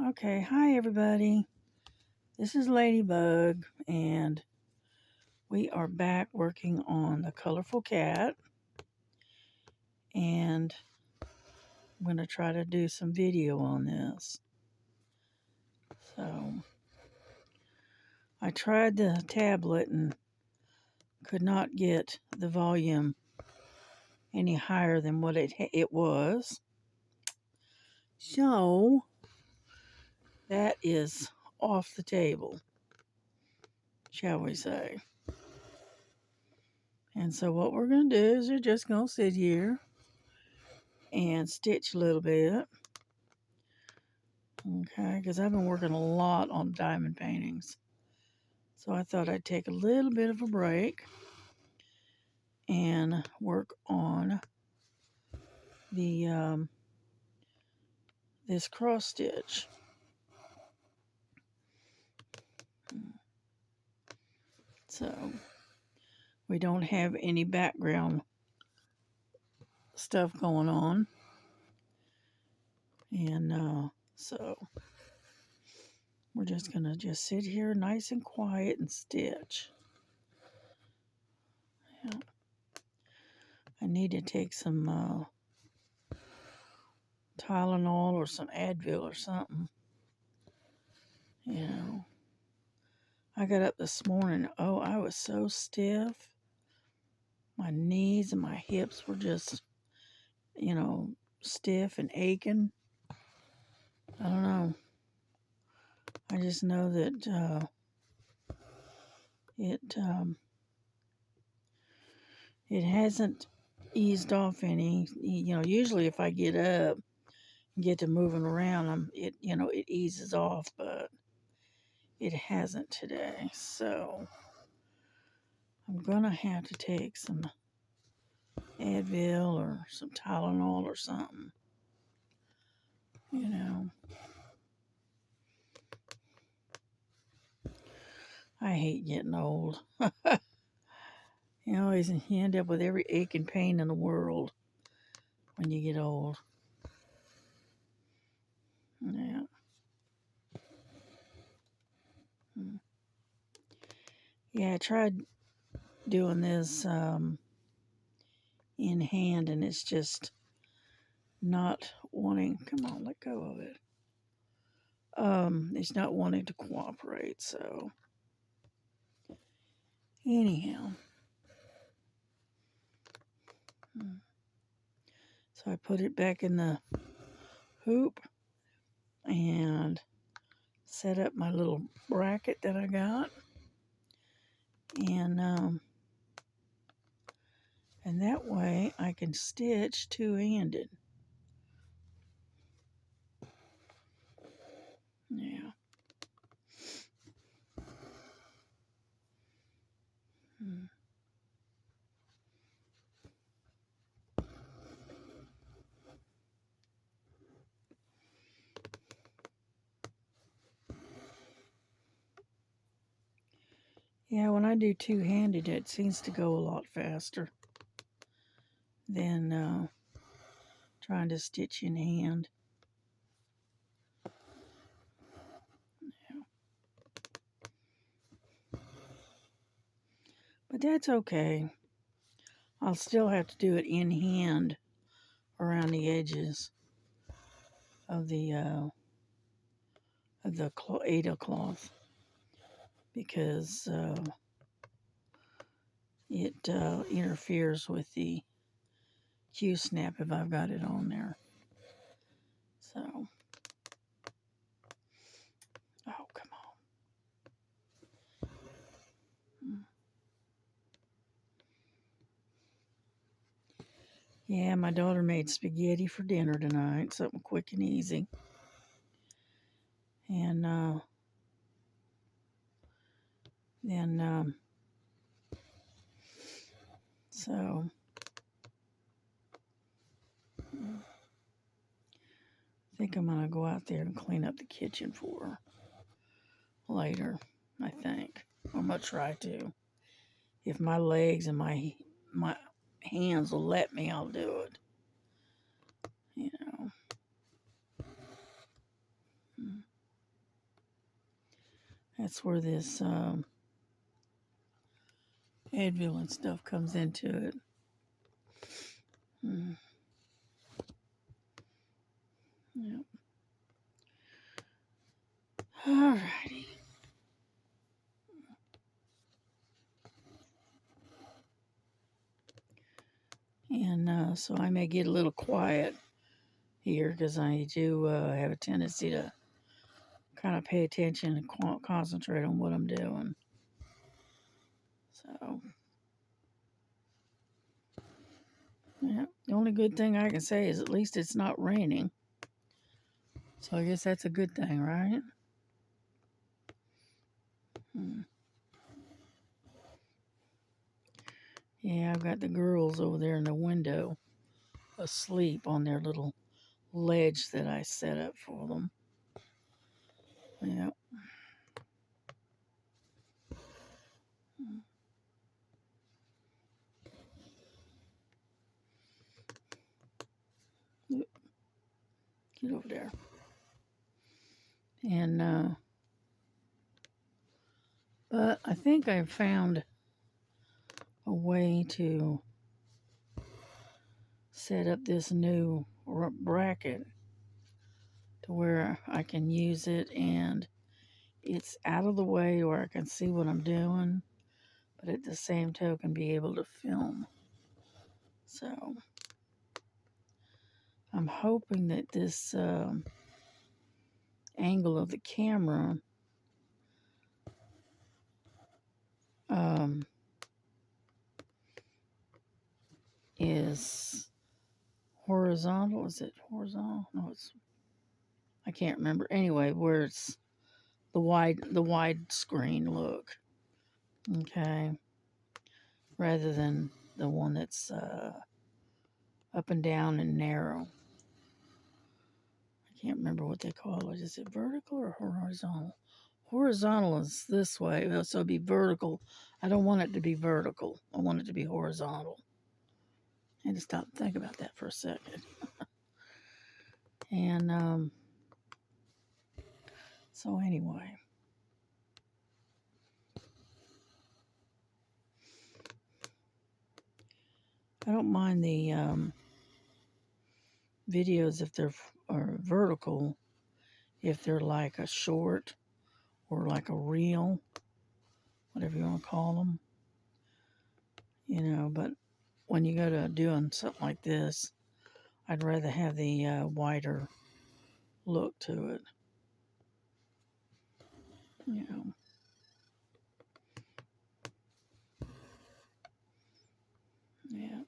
Okay, hi everybody. This is Ladybug, and we are back working on the colorful cat. And I'm going to try to do some video on this. So, I tried the tablet and could not get the volume any higher than what it was. So, that is off the table, shall we say. And so what we're going to do is we're just going to sit here and stitch a little bit. Okay, because I've been working a lot on diamond paintings. So I thought I'd take a little bit of a break and work on the this cross stitch. So we don't have any background stuff going on. And so we're just going to just sit here nice and quiet and stitch. Yeah. I need to take some Tylenol or some Advil or something. You know, I got up this morning. Oh, I was so stiff. My knees and my hips were just, stiff and aching. I don't know. I just know that it hasn't eased off any. Usually if I get up and get to moving around, it eases off, but it hasn't today. So I'm gonna have to take some Advil or some Tylenol or something. You know, I hate getting old. You end up with every ache and pain in the world when you get old. Yeah. Yeah, I tried doing this in hand, and it's just not wanting. Come on, let go of it. It's not wanting to cooperate. So, anyhow, so I put it back in the hoop and set up my little bracket that I got, and that way I can stitch two-handed. Yeah. Yeah, when I do two-handed, it seems to go a lot faster than trying to stitch in hand. But that's okay. I'll still have to do it in hand around the edges of the Aida cloth because it interferes with the Q-snap if I've got it on there. So, oh, come on. Yeah, my daughter made spaghetti for dinner tonight, something quick and easy. And then, so I think I'm going to go out there and clean up the kitchen for her later, I think. I'm going to try to. If my legs and my hands will let me, I'll do it. You know. That's where this Advil and stuff comes into it. Yep. Alrighty. And so I may get a little quiet here because I do have a tendency to kind of pay attention and concentrate on what I'm doing. So, yeah, the only good thing I can say is at least it's not raining. So I guess that's a good thing, right? Yeah, I've got the girls over there in the window asleep on their little ledge that I set up for them. Yeah. Get over there. And but I think I've found a way to set up this new bracket to where I can use it and it's out of the way where I can see what I'm doing, but at the same token be able to film. So I'm hoping that this angle of the camera is horizontal. Is it horizontal? No, I can't remember. Anyway, where it's the wide screen look. Okay. Rather than the one that's up and down and narrow. I can't remember what they call it. Is it vertical or horizontal? Horizontal is this way, so it'd be vertical. I don't want it to be vertical. I want it to be horizontal. I had to stop and think about that for a second. And so anyway. I don't mind the videos if they're vertical, if they're like a short or like a reel, whatever you want to call them. You know, but when you go to doing something like this, I'd rather have the wider look to it. You know. Yeah.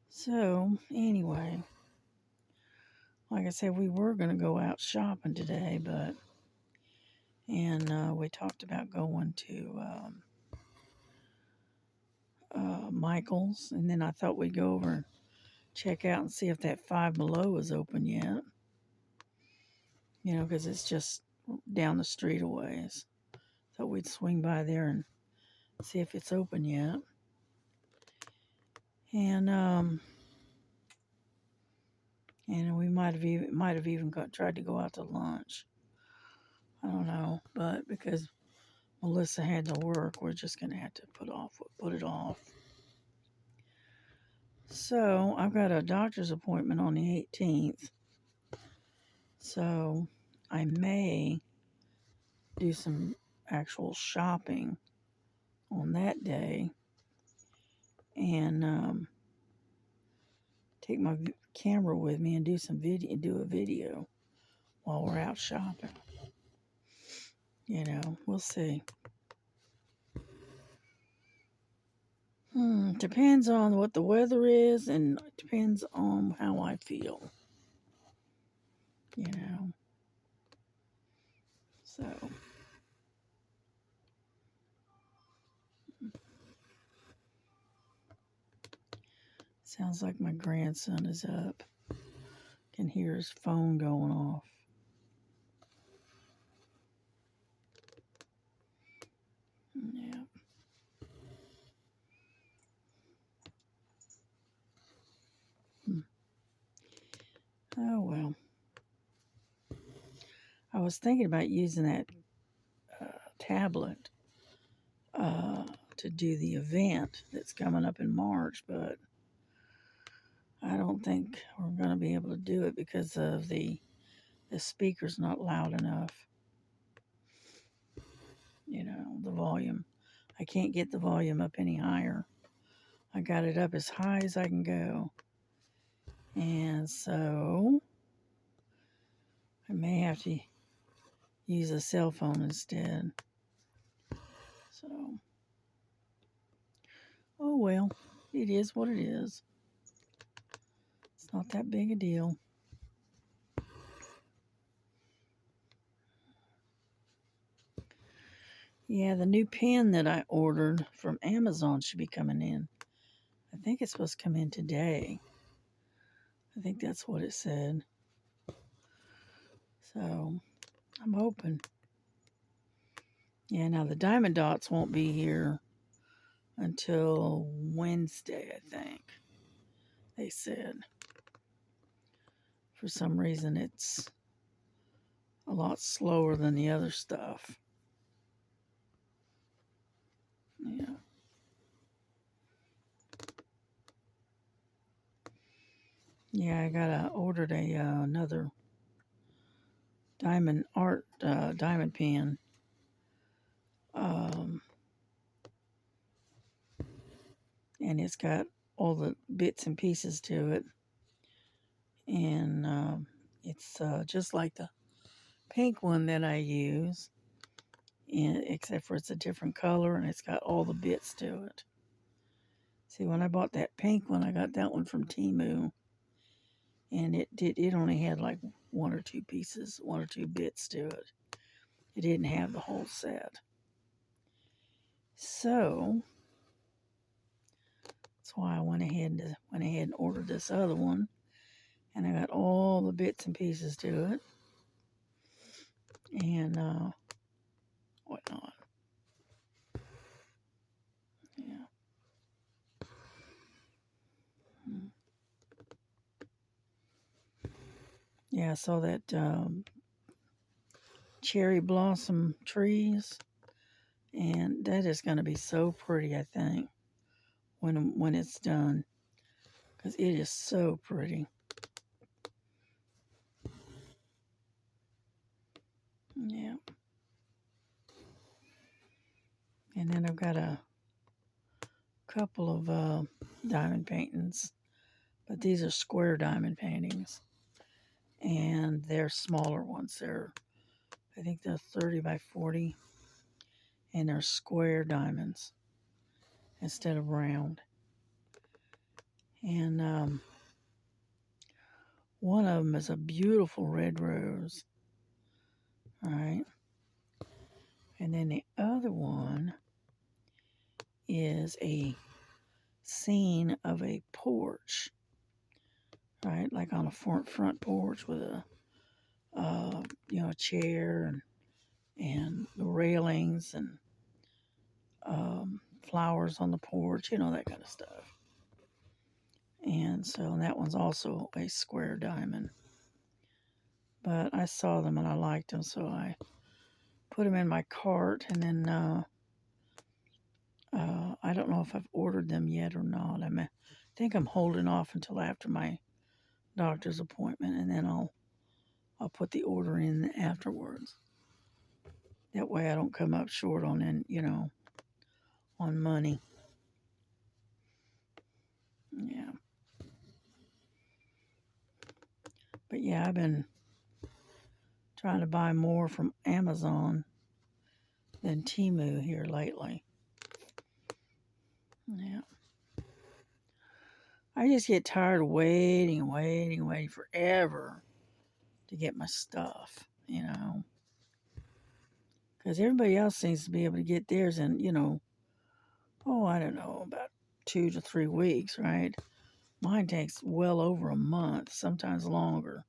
So, anyway, like I said, we were going to go out shopping today, and we talked about going to Michael's, and then I thought we'd go over and check out and see if that Five Below is open yet. You know, because it's just down the street a ways. Thought we'd swing by there and see if it's open yet. And we might have even tried to go out to lunch. I don't know, but because Melissa had to work, we're just gonna have to put it off. So I've got a doctor's appointment on the 18th. So I may do some actual shopping on that day and take my camera with me and do a video while we're out shopping. You know, we'll see. Depends on what the weather is, and it depends on how I feel. You know. So. Sounds like my grandson is up. Can hear his phone going off. Yeah. was thinking about using that tablet to do the event that's coming up in March, but I don't think we're going to be able to do it because of the speaker's not loud enough. You know, the volume. I can't get the volume up any higher. I got it up as high as I can go. And so I may have to use a cell phone instead. So, oh well, it is what it is. It's not that big a deal. Yeah, the new pen that I ordered from Amazon should be coming in. I think it's supposed to come in today. I think that's what it said. So, I'm hoping. Yeah, now the diamond dots won't be here until Wednesday, I think. They said. For some reason, it's a lot slower than the other stuff. Yeah. Yeah, I got ordered another diamond art diamond pen. And it's got all the bits and pieces to it. And it's just like the pink one that I use, except for it's a different color and it's got all the bits to it. See, when I bought that pink one, I got that one from Temu, and it only had like one or two pieces, one or two bits to it. It didn't have the whole set. So that's why I went ahead and ordered this other one, and I got all the bits and pieces to it, and whatnot. Yeah. Yeah, I saw that cherry blossom trees, and that is going to be so pretty, I think, when it's done, because it is so pretty. Yeah. And then I've got a couple of diamond paintings, but these are square diamond paintings, and they're smaller ones. I think they're 30 by 40, and they're square diamonds instead of round. And one of them is a beautiful red rose, all right? And then the other one is a scene of a porch, right? Like on a front porch with a a chair and the railings and flowers on the porch, that kind of stuff. And so that one's also a square diamond. But I saw them and I liked them, so I put them in my cart. And then I don't know if I've ordered them yet or not. I think I'm holding off until after my doctor's appointment, and then I'll put the order in afterwards. That way I don't come up short on on money. Yeah. But yeah, I've been trying to buy more from Amazon than Temu here lately. Yeah. I just get tired of waiting forever to get my stuff, Because everybody else seems to be able to get theirs in, I don't know, about 2 to 3 weeks, right? Mine takes well over a month, sometimes longer,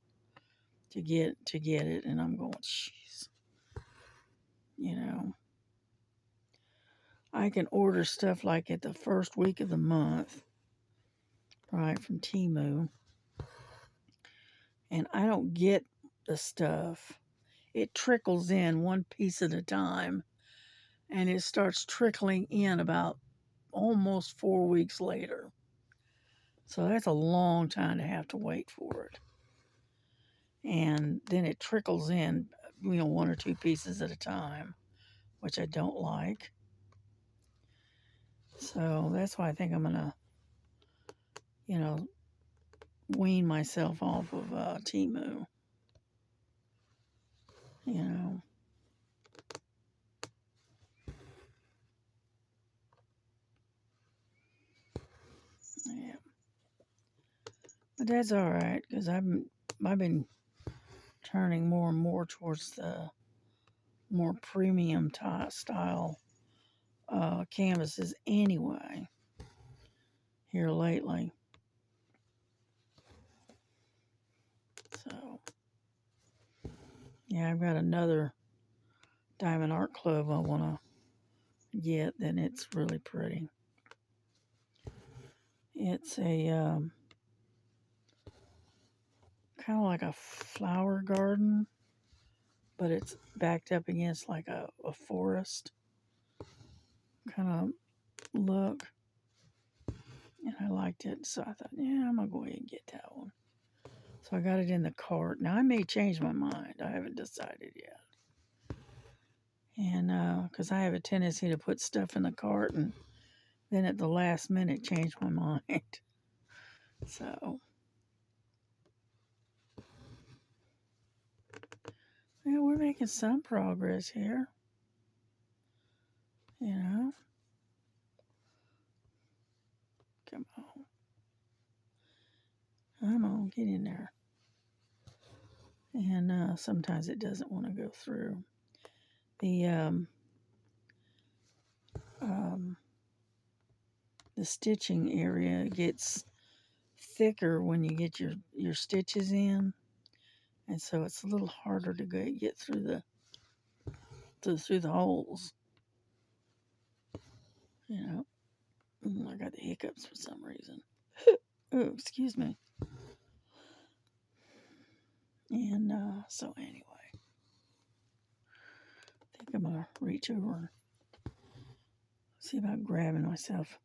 to get it, and I'm going, jeez, I can order stuff like at the first week of the month, right, from Temu, and I don't get the stuff it trickles in one piece at a time, and it starts trickling in about almost 4 weeks later. So that's a long time to have to wait for it. And then it trickles in, one or two pieces at a time, which I don't like. So that's why I think I'm going to, wean myself off of Temu. You know. Yeah. But that's all right, because I've been turning more and more towards the more premium style canvases anyway here lately. So yeah, I've got another Diamond Art Club I want to get. Then it's really pretty. It's a kind of like a flower garden, but it's backed up against like a forest kind of look. And I liked it, so I thought, yeah, I'm going to go ahead and get that one. So I got it in the cart. Now, I may change my mind. I haven't decided yet. And because I have a tendency to put stuff in the cart and then at the last minute change my mind. So, yeah, we're making some progress here. You know, come on. Come on, get in there. And sometimes it doesn't want to go through. The stitching area gets thicker when you get your stitches in, and so it's a little harder to get through the holes. I got the hiccups for some reason. Oh, excuse me. And so anyway, I think I'm gonna reach over and see about grabbing myself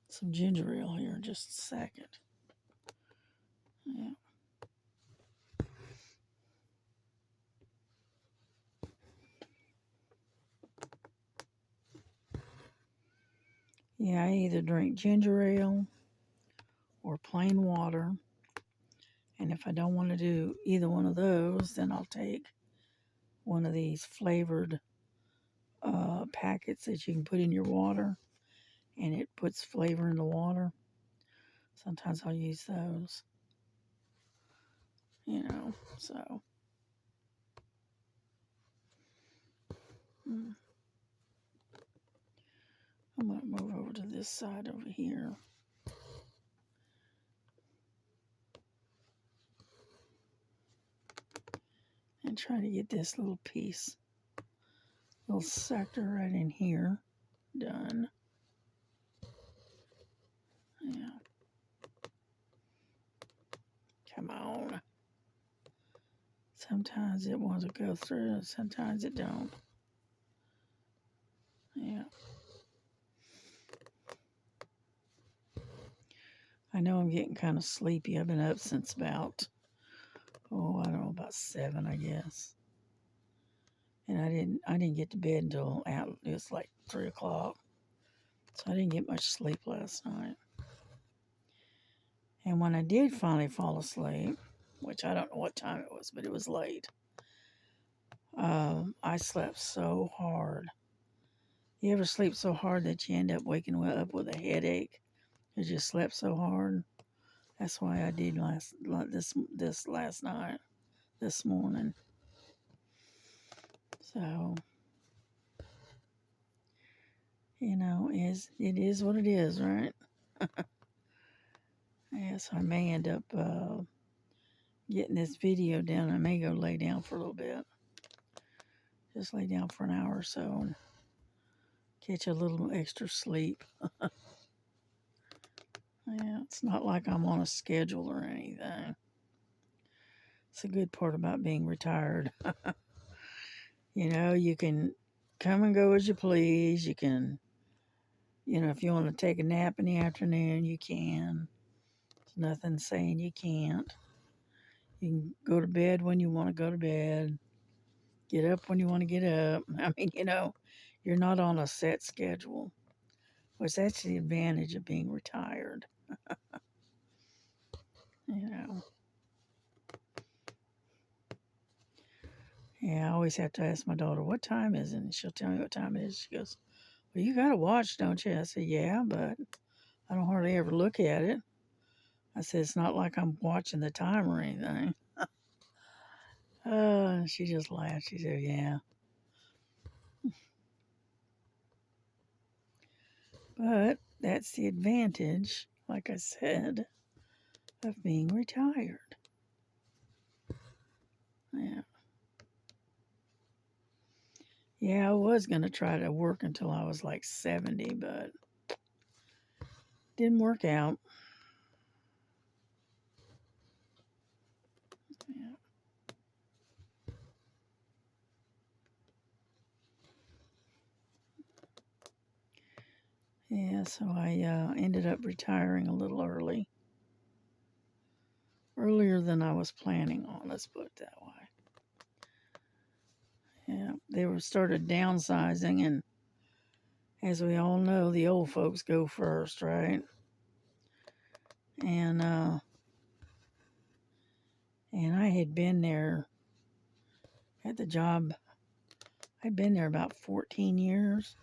some ginger ale here in just a second. Yeah. Yeah, I either drink ginger ale or plain water. And if I don't want to do either one of those, then I'll take one of these flavored packets that you can put in your water, and it puts flavor in the water. Sometimes I'll use those. So. I'm going to move over to this side over here. And try to get this little piece, little sector right in here done. Yeah. Come on. Sometimes it wants to go through and sometimes it don't. Yeah. I know I'm getting kind of sleepy. I've been up since about, I don't know, about 7, I guess. And I didn't get to bed until it was like 3 o'clock. So I didn't get much sleep last night. And when I did finally fall asleep, which I don't know what time it was, but it was late, I slept so hard. You ever sleep so hard that you end up waking up with a headache because you slept so hard? That's why I did this last night, this morning. So, it is what it is, right? Yeah, so I may end up getting this video down. I may go lay down for a little bit. Just lay down for an hour or so and catch a little extra sleep. Yeah, it's not like I'm on a schedule or anything. It's a good part about being retired. You know, you can come and go as you please. You can, you know, if you want to take a nap in the afternoon, you can. There's nothing saying you can't. You can go to bed when you want to go to bed, get up when you want to get up. I mean, you know, you're not on a set schedule, which that's the advantage of being retired, you know. Yeah, I always have to ask my daughter, what time is it? And she'll tell me what time it is. She goes, well, you got to watch, don't you? I said, yeah, but I don't hardly ever look at it. I said, it's not like I'm watching the time or anything. She just laughed. She said, yeah. But that's the advantage, like I said, of being retired. Yeah. Yeah, I was going to try to work until I was like 70, but didn't work out. Yeah. Yeah, so I ended up retiring a little earlier than I was planning on, let's put it that way. Yeah, they were started downsizing, and as we all know, the old folks go first, right? And I had been there at the job. I'd been there about 14 years,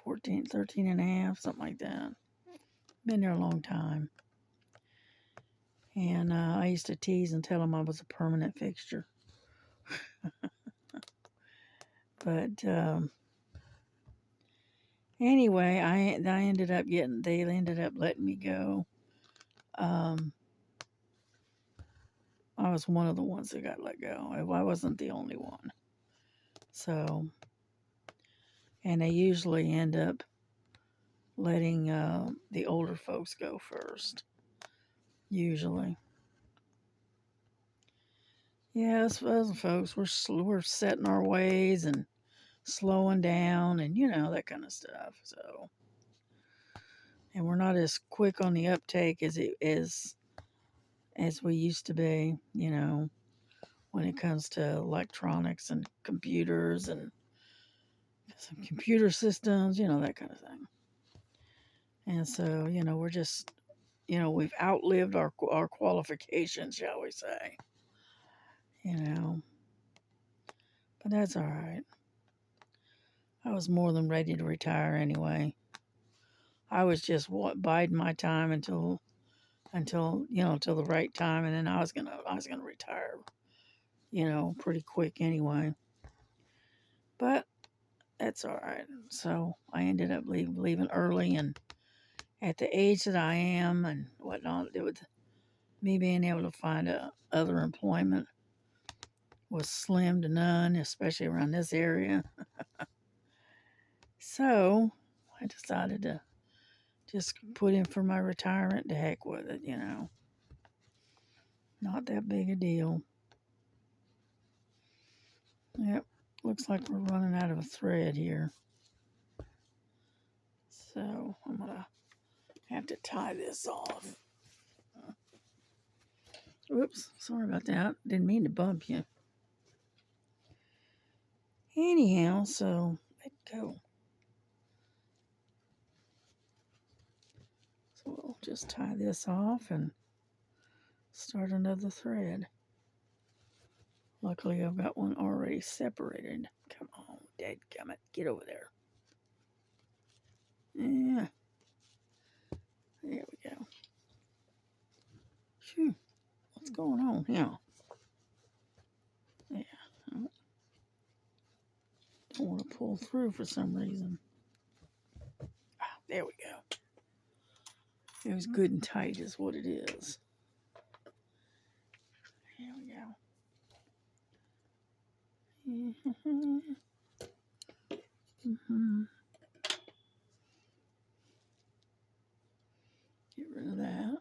14, 13 and a half, something like that. Been there a long time. And I used to tease and tell them I was a permanent fixture. But anyway, I ended up they ended up letting me go. I was one of the ones that got let go. I wasn't the only one. So, and they usually end up letting the older folks go first. Usually. Yes, us folks, we're setting our ways and slowing down and you know that kind of stuff. So, and we're not as quick on the uptake as we used to be. You know, when it comes to electronics and computers and some computer systems, you know that kind of thing. And so, you know, we're just, you know, we've outlived our qualifications, shall we say? You know, but that's all right. I was more than ready to retire anyway. I was just biding my time until you know till the right time, and then I was gonna retire, you know, pretty quick anyway. But that's all right. So I ended up leaving early, and at the age that I am and whatnot, it was me being able to find other employment was slim to none, especially around this area. So I decided to just put in for my retirement. To heck with it, you know. Not that big a deal. Yep. Looks like we're running out of a thread here. So I'm going to have to tie this off. Oops. Sorry about that. Didn't mean to bump you. Anyhow, so let go. So we'll just tie this off and start another thread. Luckily, I've got one already separated. Come on, dadgummit, get over there. Yeah, there we go. Phew, what's going on here? Yeah, I don't want to pull through for some reason. Ah, there we go. It was good and tight is what it is. Here we go. Get rid of that.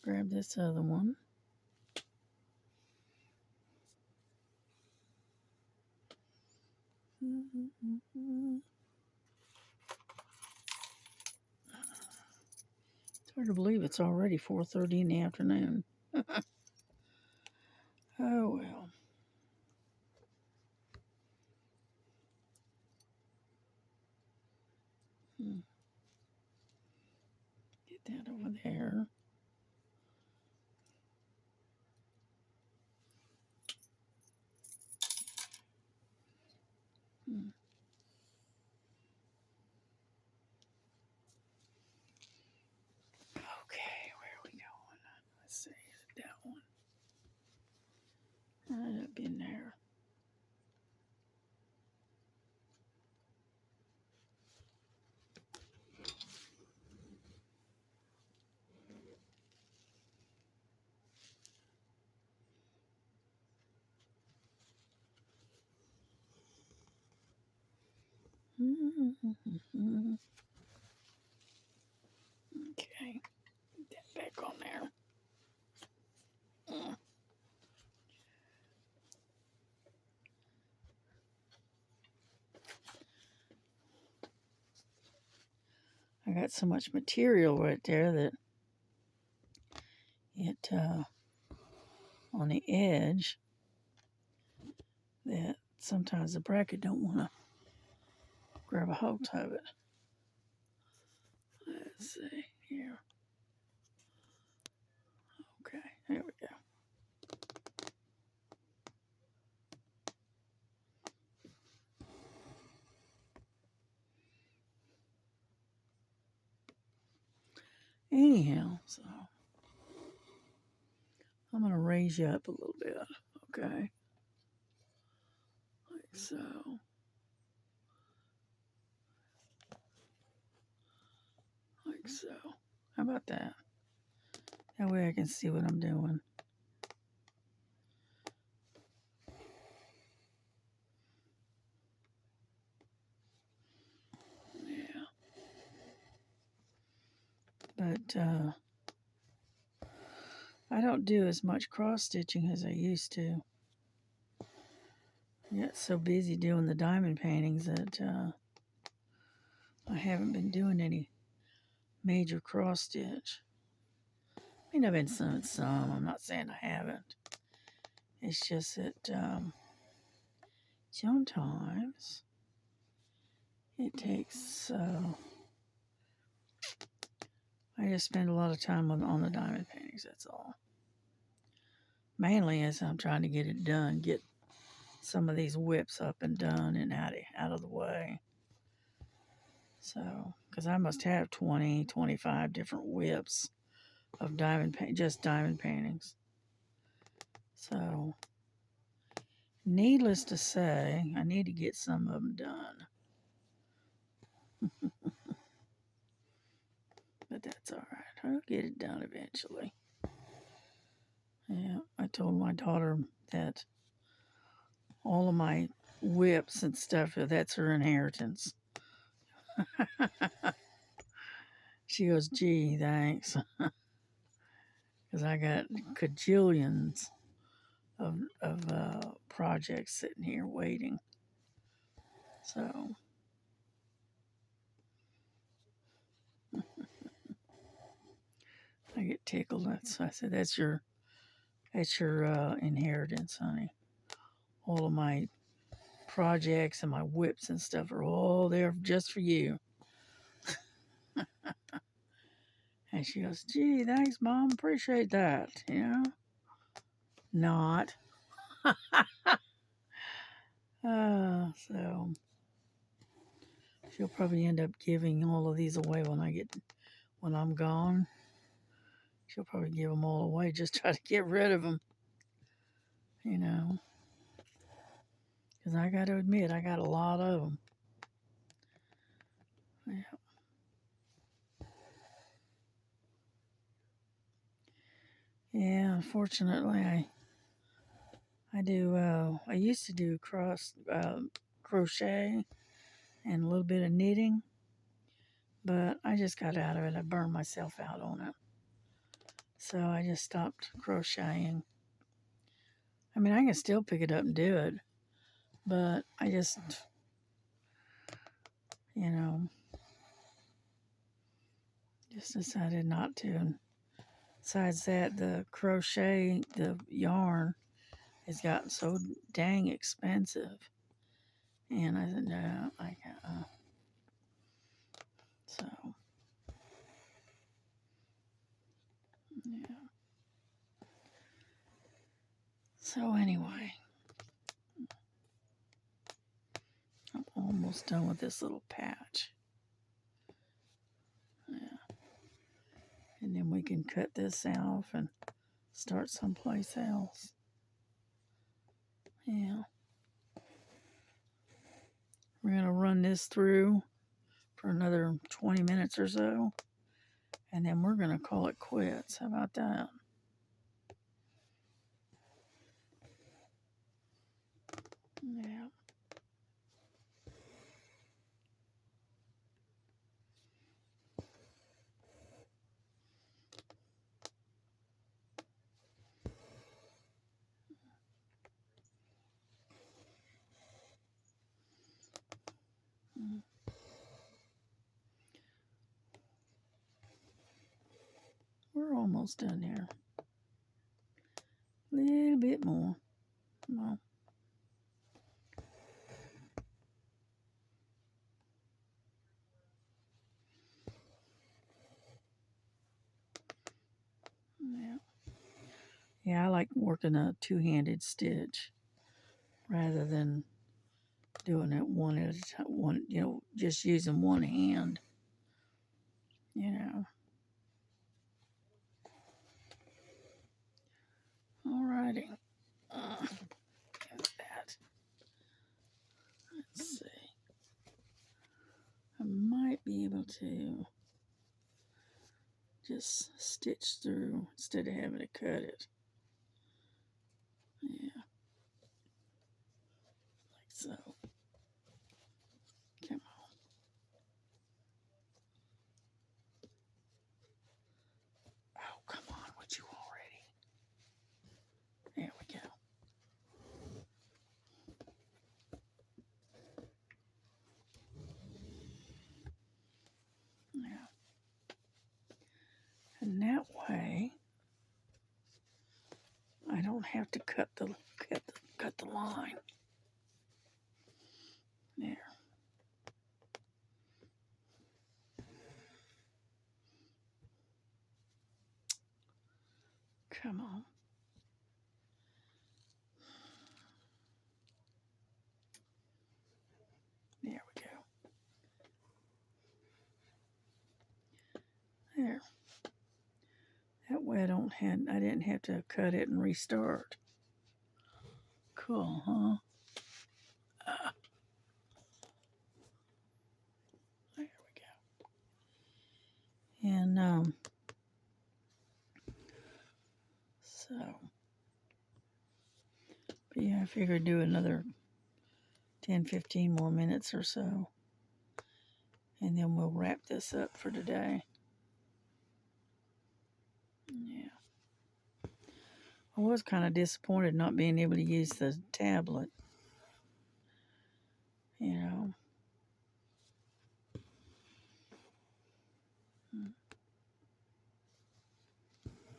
Grab this other one. It's hard to believe it's already 4:30 in the afternoon. Oh well. Get that over there. Okay, where are we going? Let's see. That one. Right up in there. Okay, get that back on there. I got so much material right there that it on the edge that sometimes the bracket don't want to grab a hold of it. Let's see here. Okay, there we go. Anyhow, so I'm going to raise you up a little bit. Okay, like so. Like so. How about that? That way I can see what I'm doing. Yeah. But I don't do as much cross stitching as I used to. I got so busy doing the diamond paintings that I haven't been doing any major cross stitch. I mean, I've been sewing some. I'm not saying I haven't. It's just that sometimes it takes. I just spend a lot of time on the diamond paintings. That's all. Mainly as I'm trying to get it done, get some of these whips up and done and out of the way. So, because I must have 20, 25 different whips of just diamond paintings. So, needless to say, I need to get some of them done. But that's all right. I'll get it done eventually. Yeah, I told my daughter that all of my whips and stuff, that's her inheritance. She goes, gee, thanks. Because I got cajillions of projects sitting here waiting. So I get tickled. I said, that's your inheritance, honey. All of my projects and my whips and stuff are all there just for you. And she goes, gee, thanks, Mom. Appreciate that. You know? Not. So she'll probably end up giving all of these away when I'm gone. She'll probably give them all away, just try to get rid of them, you know. Because I got to admit, I got a lot of them. Yeah. Yeah, unfortunately, I used to do crochet and a little bit of knitting, but I just got out of it. I burned myself out on it. So I just stopped crocheting. I mean, I can still pick it up and do it, but I just you know, just decided not to. And besides that, the crochet, the yarn has gotten so dang expensive. And I said, no, I can't. So, yeah. So anyway, I'm almost done with this little patch. Yeah. And then we can cut this off and start someplace else. Yeah. We're going to run this through for another 20 minutes or so. And then we're going to call it quits. How about that? Yeah. We're almost done here. A little bit more. Well, yeah. Yeah, I like working a two-handed stitch rather than doing it one at a time. One, just using one hand. You know. Alrighty. Get that. Let's see. I might be able to just stitch through instead of having to cut it. Yeah, like so. Come on. Oh, come on, would you already? There we go. Yeah. And that way, I don't have to cut the line. There. Come on. There we go. There. That way I didn't have to cut it and restart. Cool, huh? There we go. And so, but yeah, I figured do another 10, 15 more minutes or so, and then we'll wrap this up for today. Yeah. I was kind of disappointed not being able to use the tablet. You know.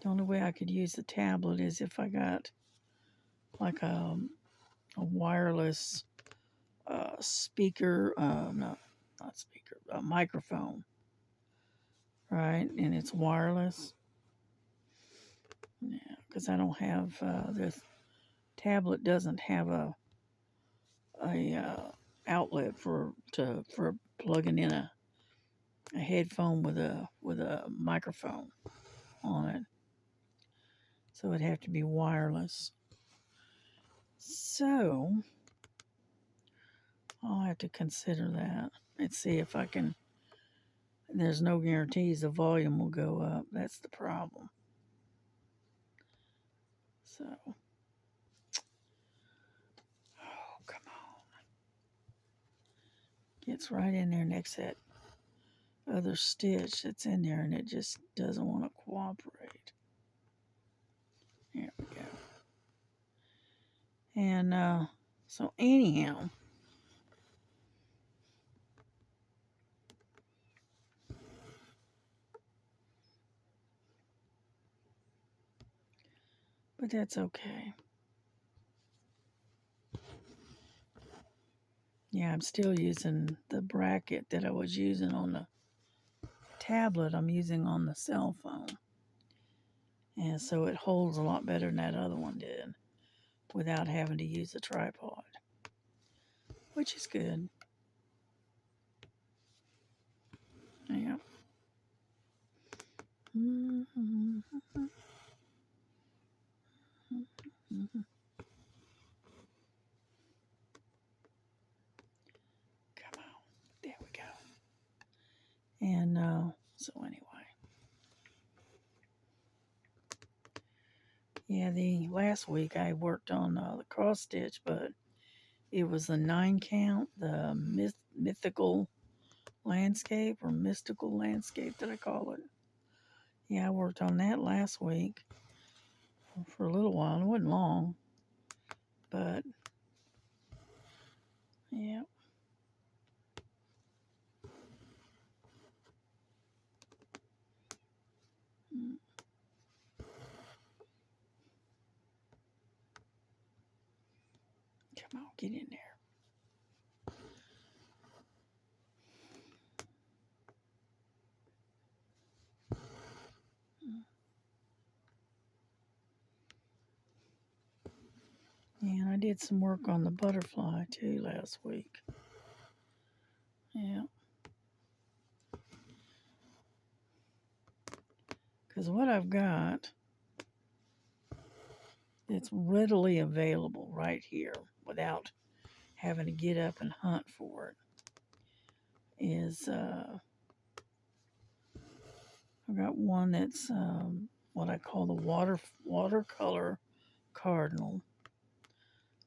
The only way I could use the tablet is if I got like a wireless speaker, no, not speaker, a microphone, right? And it's wireless. Yeah, because I don't have this tablet doesn't have a outlet for plugging in a headphone with a microphone on it. So it'd have to be wireless. So I'll have to consider that and see if I can. There's no guarantees the volume will go up. That's the problem. So, oh, come on. Gets right in there next to that other stitch that's in there, and it just doesn't want to cooperate. There we go. And so anyhow, but that's okay. Yeah, I'm still using the bracket that I was using on the tablet. I'm using on the cell phone. And so it holds a lot better than that other one did without having to use a tripod, which is good. Yeah. Mm-hmm. Mm-hmm. Come on. There we go. And so anyway. Yeah, the last week I worked on the cross stitch, but it was the 9 count, the mythical landscape or mystical landscape that I call it. Yeah, I worked on that last week for a little while. It wasn't long, but yeah. Mm, come on, get in there. Mm. And I did some work on the butterfly too last week. Yeah. Because what I've got that's readily available right here without having to get up and hunt for it is I've got one that's what I call the watercolor cardinal.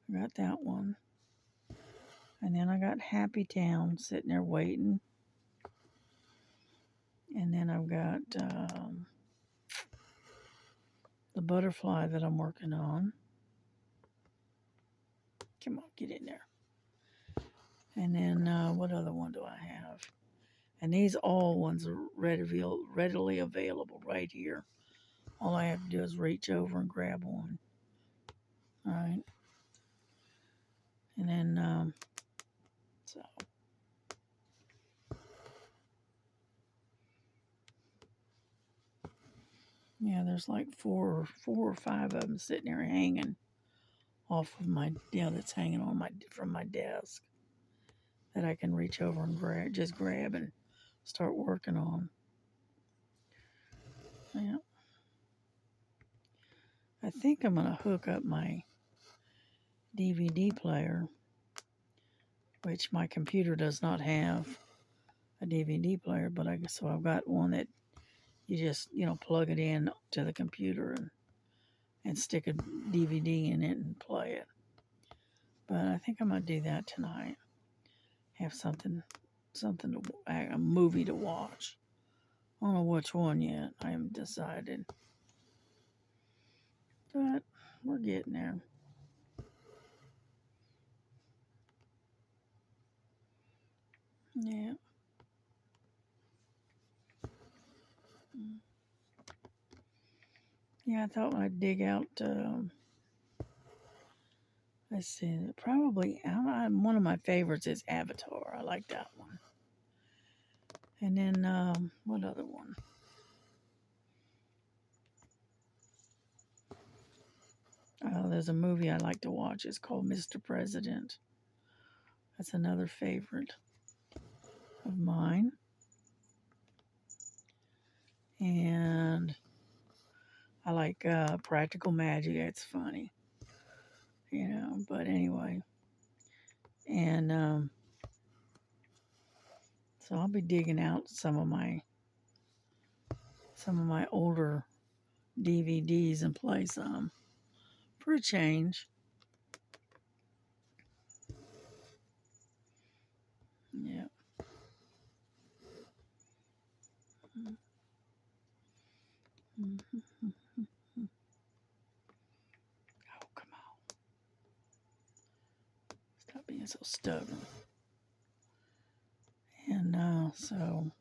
I got that one. And then I got Happy Town sitting there waiting. And then I've got the butterfly that I'm working on. Come on, get in there. And then what other one do I have? And these all ones are readily available right here. All I have to do is reach over and grab one. All right. And then, so. Yeah, there's like four or five of them sitting there hanging off of my, that's hanging on from my desk that I can reach over and grab and start working on. Yeah. I think I'm going to hook up my DVD player, which my computer does not have a DVD player, but so I've got one that you just, plug it in to the computer and stick a DVD in it and play it. But I think I'm going to do that tonight. Have something a movie to watch. I don't know which one yet. I haven't decided. But we're getting there. Yeah. Yeah, I thought I'd dig out. Let's see. Probably one of my favorites is Avatar. I like that one. And then what other one? There's a movie I like to watch. It's called Mr. President. That's another favorite of mine. And I like Practical Magic. It's funny, But anyway, and so I'll be digging out some of my older DVDs and play some for a change. Yeah. Mm-hmm. Oh, come on. Stop being so stubborn. And so,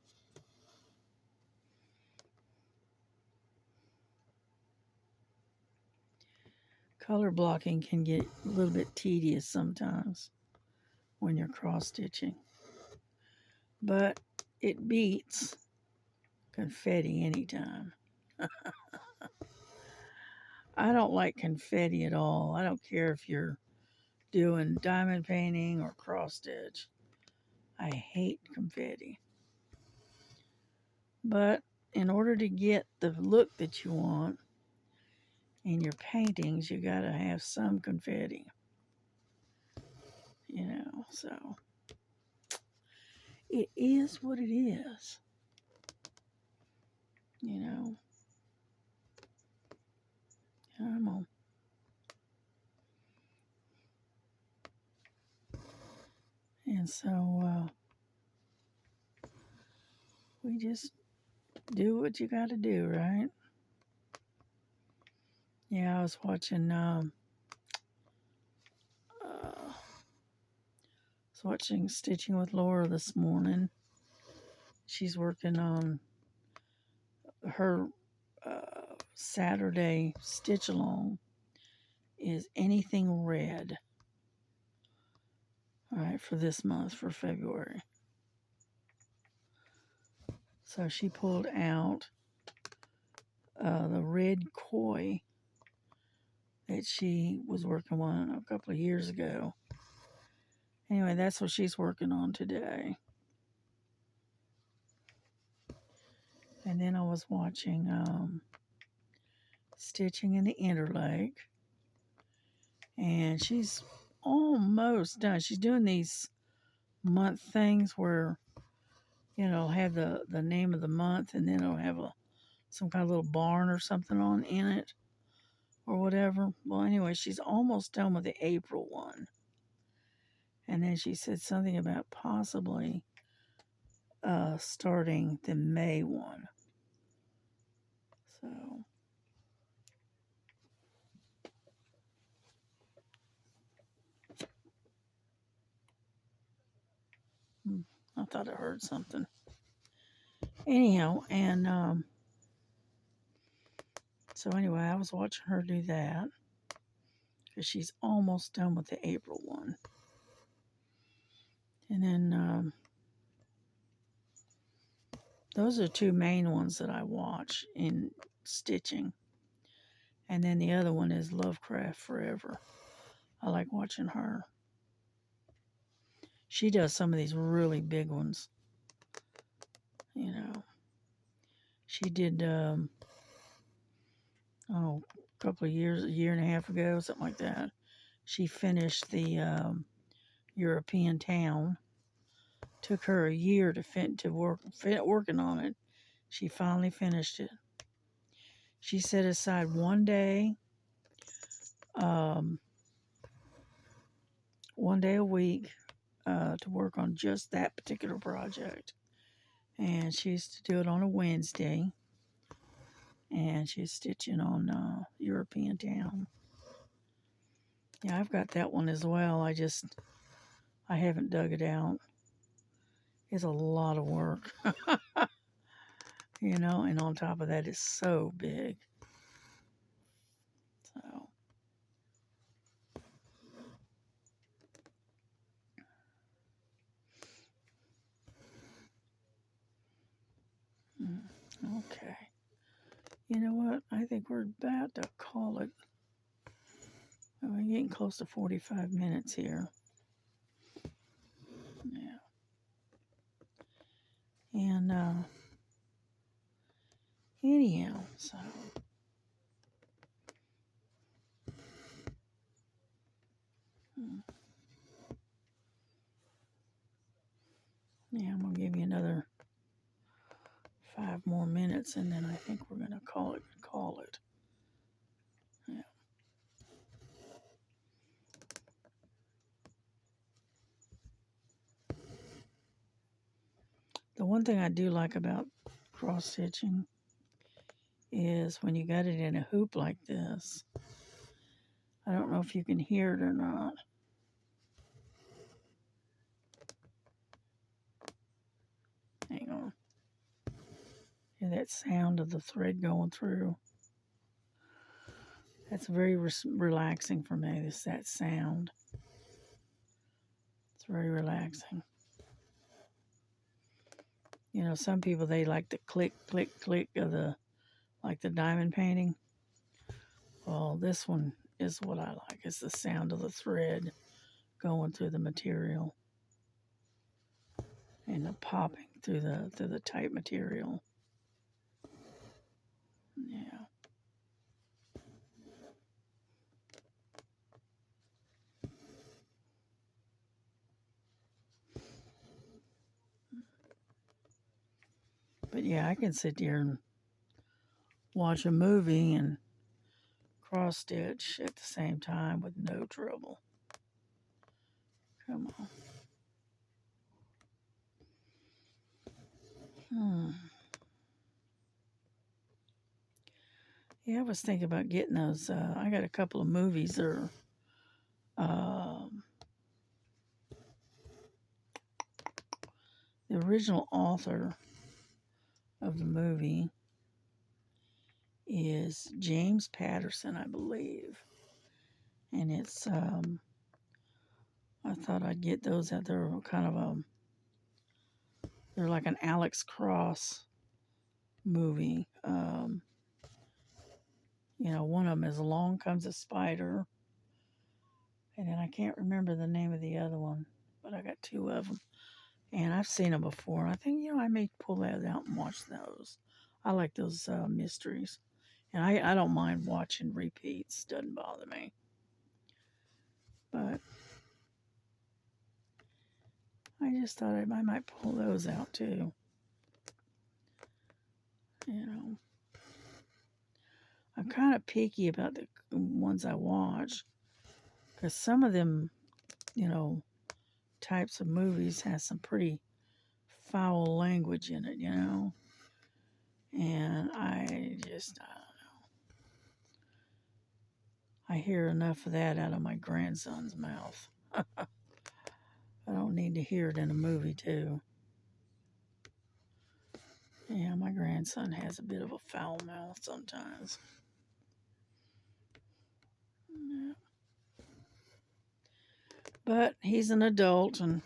color blocking can get a little bit tedious sometimes when you're cross stitching, but it beats confetti anytime. I don't like confetti at all. I don't care if you're doing diamond painting or cross stitch. I hate confetti. But in order to get the look that you want in your paintings, you got to have some confetti. So it is what it is. Come on. And so we just do what you got to do, right? Yeah, I was watching Stitching with Laura this morning. She's working on her Saturday stitch along is anything red. All right, for this month, for February. So she pulled out the red koi that she was working on a couple of years ago. Anyway, that's what she's working on today. And then I was watching Stitching in the Interlake. And she's almost done. She's doing these month things where, have the name of the month, and then it'll have some kind of little barn or something on in it or whatever. Well, anyway, she's almost done with the April one. And then she said something about possibly starting the May one. So I thought I heard something. Anyhow, and so anyway, I was watching her do that because she's almost done with the April one. And then those are two main ones that I watch in stitching. And then the other one is Lovecraft Forever. I like watching her. She does some of these really big ones. She did, a couple of years, a year and a half ago, something like that. She finished the European Town. Took her a year to working on it. She finally finished it. She set aside one day a week to work on just that particular project. And she used to do it on a Wednesday. And she's stitching on European Town. Yeah, I've got that one as well. I haven't dug it out. It's a lot of work. And on top of that, it's so big. So, okay. You know what? I think we're about to call it. We're getting close to 45 minutes here. Yeah. And anyhow, so yeah, I'm gonna give you another 5 more minutes, and then I think we're gonna call it. Yeah. The one thing I do like about cross stitching is when you got it in a hoop like this. I don't know if you can hear it or not. Hang on. Hear that sound of the thread going through. That's very relaxing for me. That sound. It's very relaxing. You know, some people they like the click, click, click of the like the diamond painting. Well, this one is what I like. It's the sound of the thread going through the material and the popping through the tight material. Yeah. But yeah, I can sit here and watch a movie and cross stitch at the same time with no trouble. Come on. Yeah, I was thinking about getting those. I got a couple of movies that are. The original author of the movie is James Patterson, I believe. And it's, I thought I'd get those out there. Kind of they're like an Alex Cross movie. You know, one of them is Along Comes a Spider. And then I can't remember the name of the other one, but I got two of them. And I've seen them before. I think, I may pull that out and watch those. I like those mysteries. And I don't mind watching repeats. Doesn't bother me. But I just thought I might pull those out too. You know. I'm kind of picky about the ones I watch. Because some of them, types of movies has some pretty foul language in it, And I don't know. I hear enough of that out of my grandson's mouth. I don't need to hear it in a movie, too. Yeah, my grandson has a bit of a foul mouth sometimes. Yeah. But he's an adult and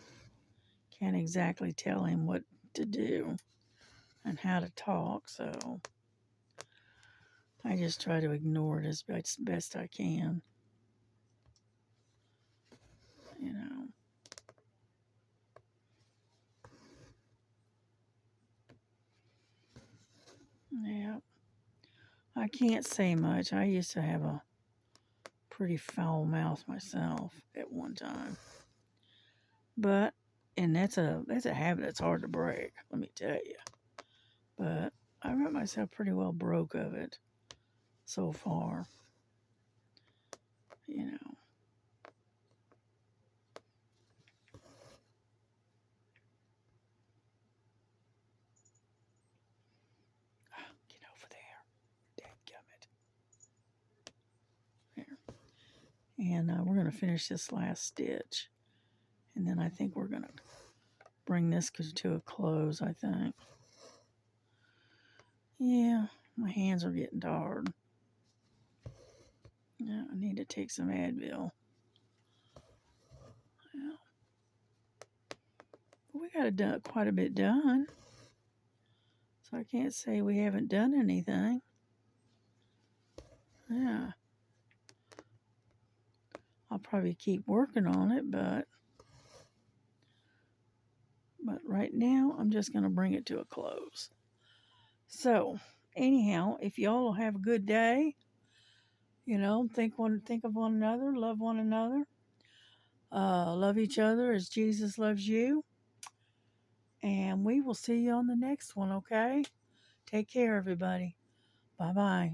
can't exactly tell him what to do and how to talk, so I just try to ignore it as best I can. You know. Yeah. I can't say much. I used to have a pretty foul mouth myself at one time. But and that's a habit that's hard to break, let me tell you. But I got myself pretty well broke of it so far. You know. Get over there. Dadgummit. There. And we're going to finish this last stitch. And then I think we're going to bring this to a close, I think. Yeah, my hands are getting tired. Yeah, I need to take some Advil. Yeah. We got quite a bit done. So I can't say we haven't done anything. Yeah. I'll probably keep working on it, but right now I'm just going to bring it to a close. So, anyhow, if y'all have a good day, think of one another, love one another, love each other as Jesus loves you, and we will see you on the next one. Okay, take care, everybody. Bye bye.